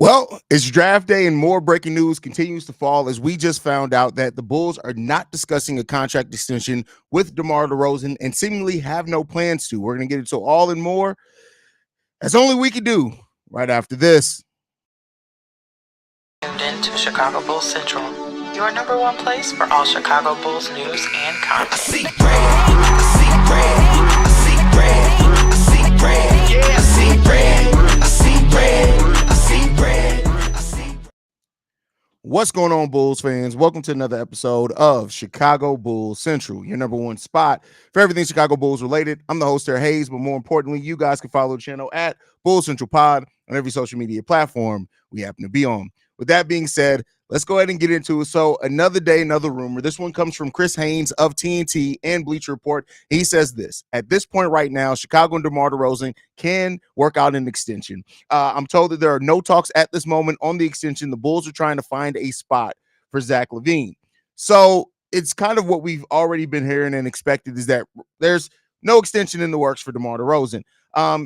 Well, it's draft day and more breaking news continues to fall as we just found out that the Bulls are not discussing a contract extension with DeMar DeRozan and seemingly have no plans to. We're going to get into all and more as only we can do right after this. Tuned in to Chicago Bulls Central, your number one place for all Chicago Bulls news and content. I see red, I see red, I see red, I see red, yeah, I see red, I see red, I see red, I see. What's going on, Bulls fans? Welcome to another episode of Chicago Bulls Central, your number one spot for everything Chicago Bulls related. I'm the host there, Haize, but more importantly, you guys can follow the channel at Bulls Central Pod on every social media platform we happen to be on. With that being said, let's go ahead and get into it. So another day, another rumor. This one comes from Chris Haize of TNT and Bleacher Report. He says this: at this point right now, Chicago and DeMar DeRozan can work out an extension. I'm told that there are no talks at this moment on the extension. The Bulls are trying to find a spot for Zach LaVine. So it's kind of what we've already been hearing and expected, is that there's no extension in the works for DeMar DeRozan.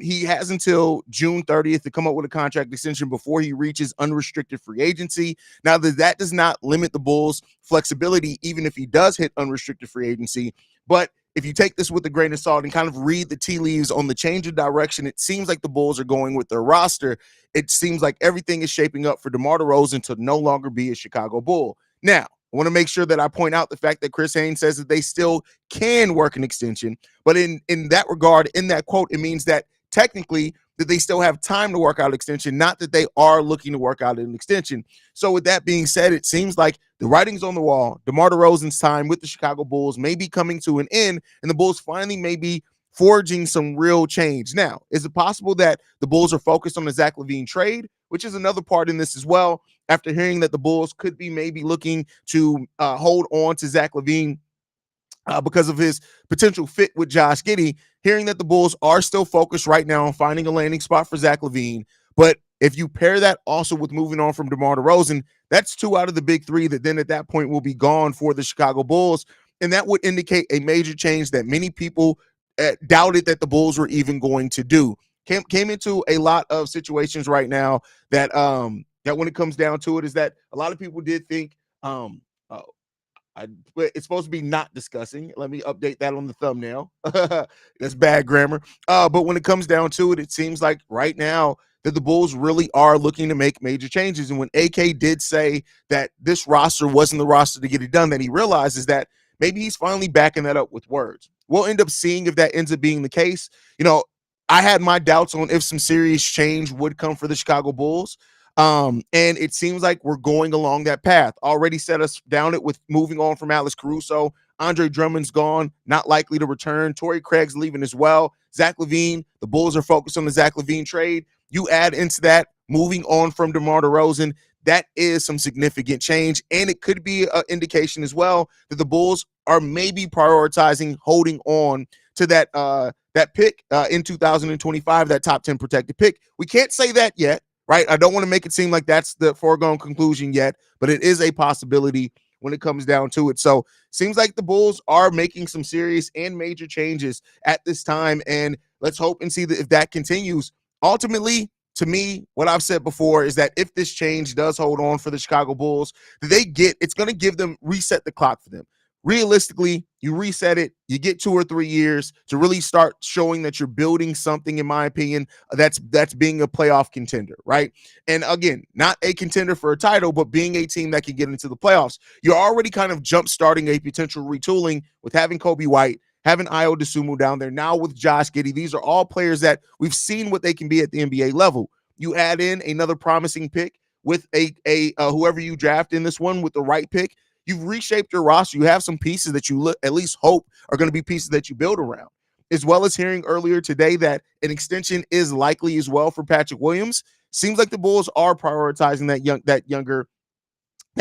He has until June 30th to come up with a contract extension before he reaches unrestricted free agency. Now, that does not limit the Bulls' flexibility, even if he does hit unrestricted free agency. But if you take this with a grain of salt and kind of read the tea leaves on the change of direction, it seems like the Bulls are going with their roster. It seems like everything is shaping up for DeMar DeRozan to no longer be a Chicago Bull. Now, I want to make sure that I point out the fact that Chris Haize says that they still can work an extension. But in that regard, in that quote, it means that technically that they still have time to work out extension, not that they are looking to work out an extension. So with that being said, it seems like the writing's on the wall. DeMar DeRozan's time with the Chicago Bulls may be coming to an end, and the Bulls finally may be forging some real change. Now, is it possible that the Bulls are focused on the Zach LaVine trade, which is another part in this as well, after hearing that the Bulls could be maybe looking to hold on to Zach LaVine because of his potential fit with Josh Giddey, hearing that the Bulls are still focused right now on finding a landing spot for Zach LaVine. But if you pair that also with moving on from DeMar DeRozan, that's two out of the big three that then at that point will be gone for the Chicago Bulls. And that would indicate a major change that many people doubted that the Bulls were even going to do. Came into a lot of situations right now that that when it comes down to it is that a lot of people did think it's supposed to be not discussing. Let me update that on the thumbnail. That's bad grammar. But when it comes down to it, it seems like right now that the Bulls really are looking to make major changes. And when AK did say that this roster wasn't the roster to get it done, that he realizes that maybe he's finally backing that up with words. We'll end up seeing if that ends up being the case. You know, I had my doubts on if some serious change would come for the Chicago Bulls. And it seems like we're going along that path. Already set us down it with moving on from Alex Caruso. Andre Drummond's gone, not likely to return. Torrey Craig's leaving as well. Zach LaVine, the Bulls are focused on the Zach LaVine trade. You add into that moving on from DeMar DeRozan, that is some significant change. And it could be an indication as well that the Bulls are maybe prioritizing holding on to that pick in 2025, that top 10 protected pick. We can't say that yet, right? I don't want to make it seem like that's the foregone conclusion yet, but it is a possibility when it comes down to it. So seems like the Bulls are making some serious and major changes at this time, and let's hope and see that if that continues. Ultimately, to me, what I've said before is that if this change does hold on for the Chicago Bulls, it's going to give them, reset the clock for them. Realistically, you reset it, you get 2 or 3 years to really start showing that you're building something, in my opinion, that's being a playoff contender, right? And again, not a contender for a title, but being a team that can get into the playoffs. You're already kind of jump-starting a potential retooling with having Kobe White, having Ayo Dosunmu down there, now with Josh Giddey. These are all players that we've seen what they can be at the NBA level. You add in another promising pick with whoever you draft in this one with the right pick. You've reshaped your roster. You have some pieces that you at least hope are going to be pieces that you build around, as well as hearing earlier today that an extension is likely as well for Patrick Williams. Seems like the Bulls are prioritizing that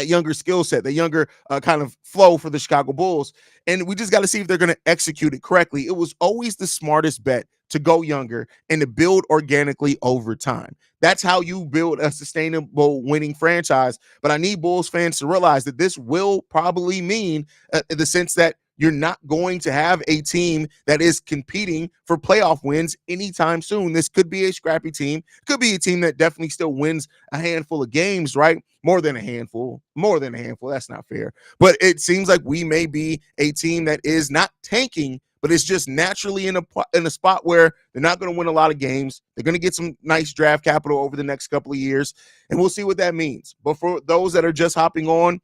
younger skill set, the younger kind of flow for the Chicago Bulls. And we just got to see if they're going to execute it correctly. It was always the smartest bet to go younger and to build organically over time. That's how you build a sustainable winning franchise. But I need Bulls fans to realize that this will probably mean in the sense that you're not going to have a team that is competing for playoff wins anytime soon. This could be a scrappy team, could be a team that definitely still wins a handful of games, right? More than a handful. That's not fair. But it seems like we may be a team that is not tanking, but it's just naturally in a spot where they're not going to win a lot of games. They're going to get some nice draft capital over the next couple of years, and we'll see what that means. But for those that are just hopping on,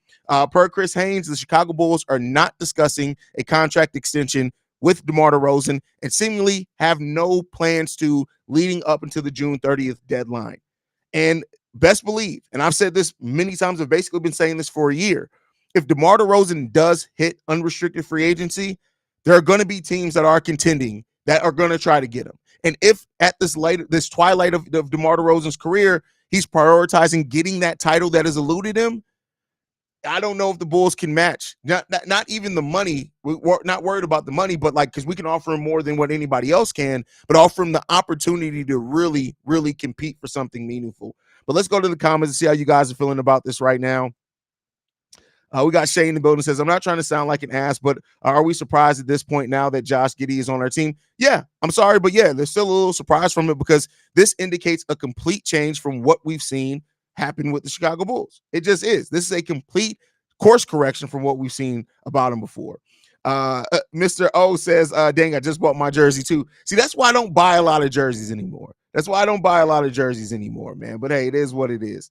per Chris Haize, the Chicago Bulls are not discussing a contract extension with DeMar DeRozan and seemingly have no plans to leading up until the June 30th deadline. And best believe, and I've said this many times, I've basically been saying this for a year, if DeMar DeRozan does hit unrestricted free agency, there are going to be teams that are contending that are going to try to get him. And if at this twilight of DeMar DeRozan's career, he's prioritizing getting that title that has eluded him, I don't know if the Bulls can match. Not even the money. We're not worried about the money, but because we can offer him more than what anybody else can, but offer him the opportunity to really, really compete for something meaningful. But let's go to the comments and see how you guys are feeling about this right now. We got Shay in the building, says, I'm not trying to sound like an ass, but are we surprised at this point now that Josh Giddey is on our team? Yeah, I'm sorry, but yeah, there's still a little surprise from it because this indicates a complete change from what we've seen happen with the Chicago Bulls. It just is. This is a complete course correction from what we've seen about him before. Mr. O says, dang, I just bought my jersey too. See, that's why I don't buy a lot of jerseys anymore. Man. But hey, it is what it is.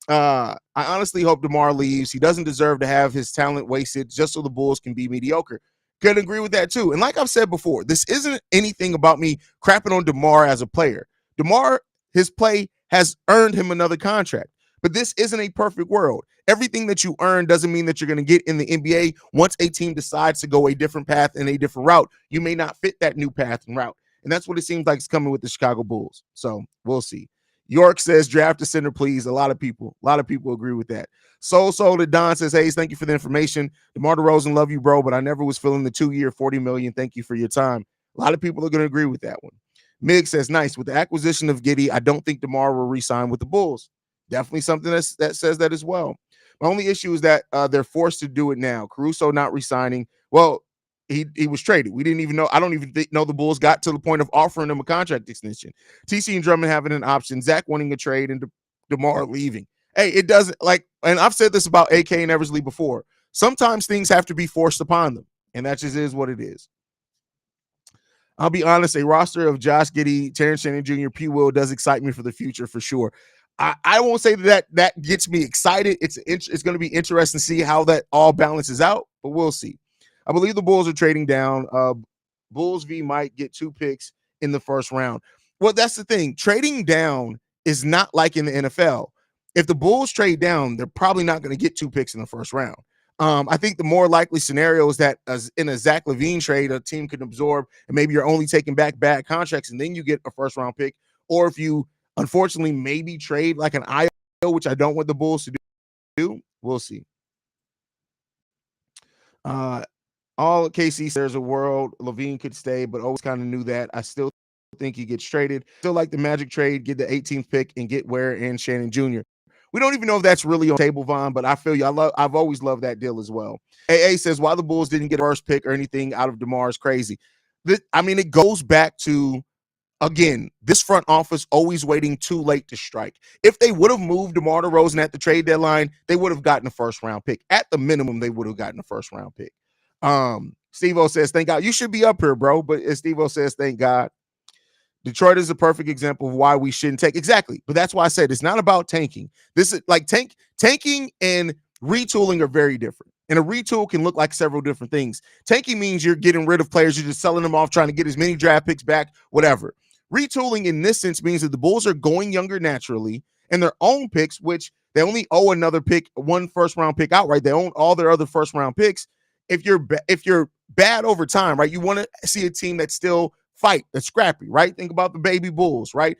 I honestly hope DeMar leaves. He doesn't deserve to have his talent wasted just so the Bulls can be mediocre. Could agree with that too. And like I've said before, this isn't anything about me crapping on DeMar as a player. DeMar, his play has earned him another contract. But this isn't a perfect world. Everything that you earn doesn't mean that you're going to get in the NBA. Once a team decides to go a different path and a different route, you may not fit that new path and route. And that's what it seems like is coming with the Chicago Bulls. So we'll see. York says, draft a center, please. A lot of people agree with that. Soul to Don says, hey, thank you for the information. DeMar DeRozan, love you, bro, but I never was feeling the 2-year, $40 million. Thank you for your time. A lot of people are going to agree with that one. Mig says, nice. With the acquisition of Giddey, I don't think DeMar will re-sign with the Bulls. Definitely something that says that as well. My only issue is that they're forced to do it now. Caruso not re-signing. Well, he was traded. We didn't even know. I don't even know the Bulls got to the point of offering him a contract extension. TC and Drummond having an option. Zach wanting a trade and DeMar leaving. Hey, it doesn't and I've said this about AK and Eversley before. Sometimes things have to be forced upon them, and that just is what it is. I'll be honest, a roster of Josh Giddey, Terrence Shannon Jr., P. Will does excite me for the future for sure. I won't say that gets me excited. It's going to be interesting to see how that all balances out, but we'll see. I believe the Bulls are trading down. Bulls v might get 2 picks in the first round. Well, that's the thing. Trading down is not like in the NFL. If the Bulls trade down, they're probably not going to get 2 picks in the first round. I think the more likely scenario is that in a Zach LaVine trade, a team can absorb, and maybe you're only taking back bad contracts, and then you get a first-round pick. Or if you, unfortunately, maybe trade like an IO, which I don't want the Bulls to do, we'll see. All KC, there's a world LaVine could stay, but always kind of knew that. I still think he gets traded. Still like the Magic trade, get the 18th pick and get Ware and Shannon Jr. We don't even know if that's really on the table, Vaughn, but I feel you. I've always loved that deal as well. AA says, why the Bulls didn't get a first pick or anything out of DeMar is crazy. It goes back to, again, this front office always waiting too late to strike. If they would have moved DeMar DeRozan at the trade deadline, they would have gotten a first-round pick. At the minimum, they would have gotten a first-round pick. Steve-O says, thank God. You should be up here, bro. But Steve-O says, thank God. Detroit is a perfect example of why we shouldn't take. Exactly. But that's why I said it's not about tanking. This is like tanking and retooling are very different. And a retool can look like several different things. Tanking means you're getting rid of players. You're just selling them off, trying to get as many draft picks back, whatever. Retooling in this sense means that the Bulls are going younger naturally and their own picks, which they only owe another pick, 1 first-round pick outright. They own all their other first-round picks. If you're bad over time, right, you want to see a team that's still fight, that's scrappy, right? Think about the baby Bulls, right?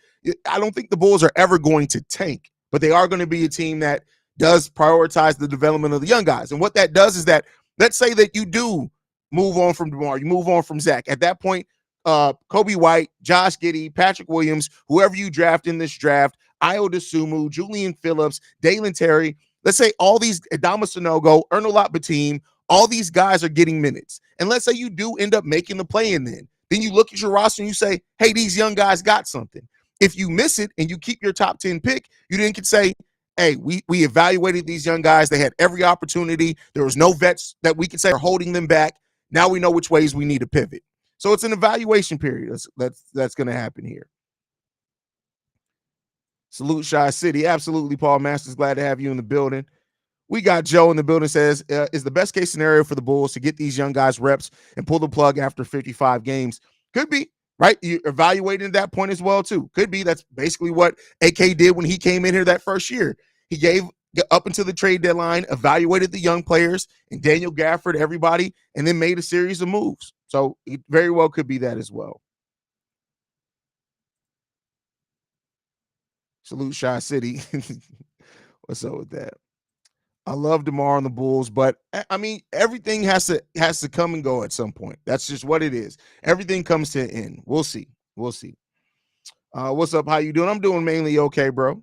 I don't think the Bulls are ever going to tank, but they are going to be a team that does prioritize the development of the young guys. And what that does is that, let's say that you do move on from DeMar, you move on from Zach. At that point, Kobe White, Josh Giddey, Patrick Williams, whoever you draft in this draft, Ayo Dosunmu, Julian Phillips, Dalen Terry, let's say all these, Adama Sanogo, Ernolat Batum, All these guys are getting minutes. And let's say you do end up making the play in then you look at your roster and you say, hey, these young guys got something. If you miss it and you keep your top 10 pick, you then could say, hey, we evaluated these young guys. They had every opportunity. There was no vets that we could say are holding them back. Now we know which ways we need to pivot. So it's an evaluation period that's going to happen here. Salute Shy City. Absolutely, Paul Masters. Glad to have you in the building. We got Joe in the building, says, is the best case scenario for the Bulls to get these young guys reps and pull the plug after 55 games? Could be, right? You're evaluating at that point as well, too. Could be. That's basically what AK did when he came in here that first year. He gave up until the trade deadline, evaluated the young players and Daniel Gafford, everybody, and then made a series of moves. So it very well could be that as well. Salute Shy City. What's up with that? I love DeMar on the Bulls, but I mean, everything has to come and go at some point. That's just what it is. Everything comes to an end. We'll see. We'll see. What's up? How you doing? I'm doing mainly okay, bro.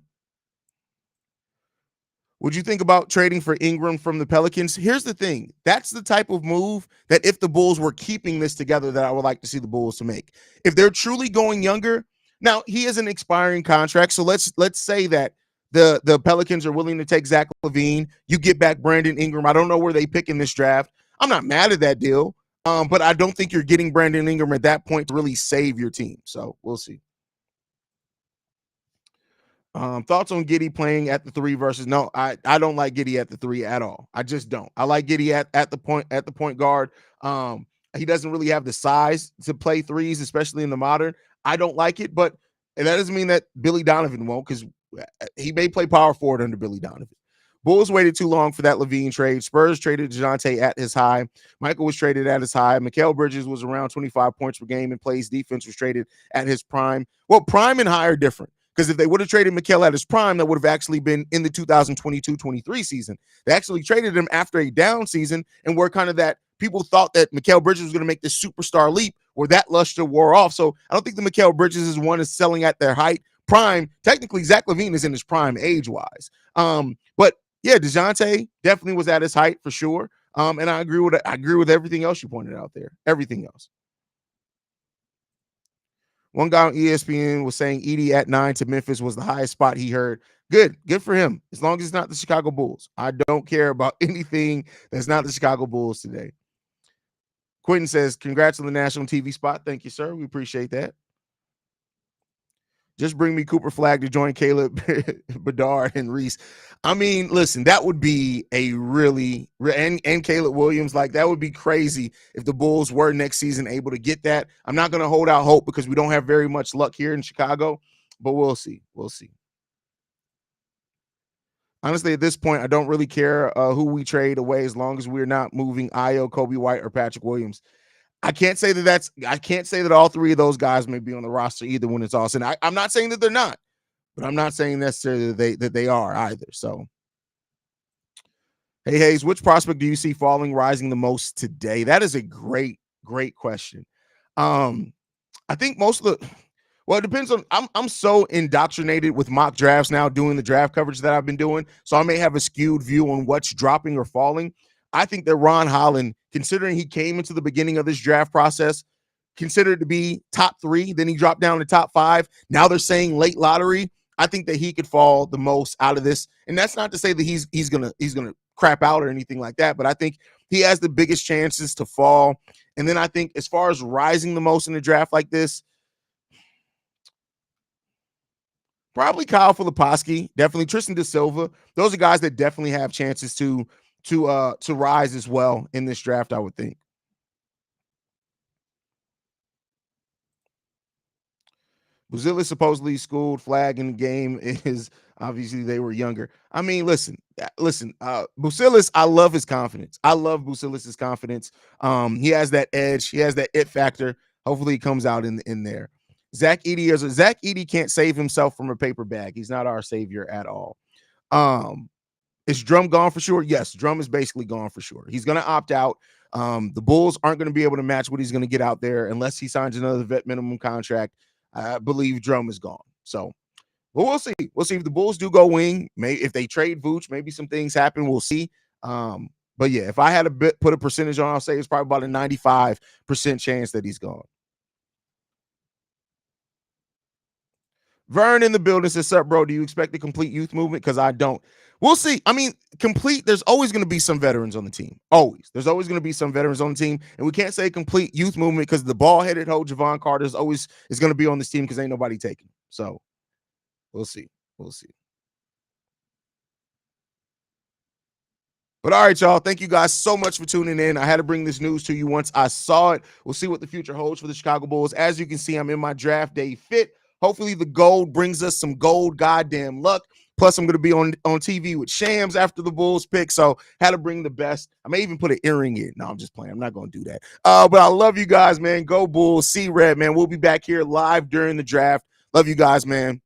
Would you think about trading for Ingram from the Pelicans? Here's the thing. That's the type of move that if the Bulls were keeping this together that I would like to see the Bulls to make. If they're truly going younger, now he is an expiring contract, so let's say that the Pelicans are willing to take Zach LaVine. You get back Brandon Ingram. I don't know where they pick in this draft. I'm not mad at that deal, but I don't think you're getting Brandon Ingram at that point to really save your team. So we'll see. Thoughts on Giddey playing at the 3 versus no, I don't like Giddey at the 3 at all. I just don't. I like Giddey at the point guard. He doesn't really have the size to play threes, especially in the modern. I don't like it, but that doesn't mean that Billy Donovan won't, because he may play power forward under Billy Donovan. Bulls waited too long for that LaVine trade. Spurs traded DeJounte at his high. Michael was traded at his high. Mikal Bridges was around 25 points per game and plays defense was traded at his prime. Well, prime and high are different, because if they would have traded Mikal at his prime, that would have actually been in the 2022-23 season. They actually traded him after a down season, and were kind of that people thought that Mikal Bridges was going to make this superstar leap where that luster wore off. So I don't think the Mikal Bridges is one is selling at their height. Prime, technically, Zach LaVine is in his prime age-wise. But yeah, DeJounte definitely was at his height for sure. And I agree with everything else you pointed out there. Everything else. One guy on ESPN was saying Edey at 9 to Memphis was the highest spot he heard. Good for him. As long as it's not the Chicago Bulls. I don't care about anything that's not the Chicago Bulls today. Quentin says, congrats on the national TV spot. Thank you, sir. We appreciate that. Just bring me Cooper Flag to join Caleb Bedard and Reese. I mean, listen, that would be a really and Caleb Williams, like that would be crazy if the Bulls were next season able to get that. I'm not going to hold out hope because we don't have very much luck here in Chicago, but we'll see. We'll see. Honestly, at this point, I don't really care who we trade away as long as we're not moving Ayo, Kobe White, or Patrick Williams. I can't say that all three of those guys may be on the roster either when it's all said. I'm not saying that they're not, but I'm not saying necessarily that they are either. So, hey, Haize, which prospect do you see falling, rising the most today? That is a great question. I think most of the well, it depends on. I'm so indoctrinated with mock drafts now, doing the draft coverage that I've been doing, so I may have a skewed view on what's dropping or falling. I think that Ron Holland, considering he came into the beginning of this draft process, considered to be top 3, then he dropped down to top 5. Now they're saying late lottery. I think that he could fall the most out of this, and that's not to say that he's gonna crap out or anything like that, but I think he has the biggest chances to fall. And then I think as far as rising the most in a draft like this, probably Kyle Filipowski, definitely Tristan Da Silva. Those are guys that definitely have chances to rise as well in this draft, I would think. Buzelis supposedly schooled Flag in the game is obviously they were younger. I mean, listen, Buzelis, I love his confidence. I love Buzelis's confidence. He has that edge. He has that it factor. Hopefully he comes out in there. Zach Edey can't save himself from a paper bag. He's not our savior at all. Is Drum gone for sure? Yes, Drum is basically gone for sure. He's going to opt out. The Bulls aren't going to be able to match what he's going to get out there unless he signs another vet minimum contract. I believe Drum is gone. So, but we'll see. We'll see if the Bulls do go wing. Maybe if they trade Vooch, maybe some things happen. We'll see. But yeah, if I had to put a percentage on, I'll say it's probably about a 95% chance that he's gone. Vern in the building says, "Sup, bro? Do you expect a complete youth movement? Because I don't. We'll see. I mean, complete. There's always going to be some veterans on the team. Always. There's always going to be some veterans on the team, and we can't say complete youth movement because the ball-headed hoe Javon Carter is going to be on this team because ain't nobody taking. So we'll see. We'll see. But all right, y'all. Thank you guys so much for tuning in. I had to bring this news to you once I saw it. We'll see what the future holds for the Chicago Bulls. As you can see, I'm in my draft day fit. Hopefully the gold brings us some gold goddamn luck. Plus, I'm going to be on TV with Shams after the Bulls pick. So had to bring the best. I may even put an earring in. No, I'm just playing. I'm not going to do that. But I love you guys, man. Go Bulls. See Red, man. We'll be back here live during the draft. Love you guys, man.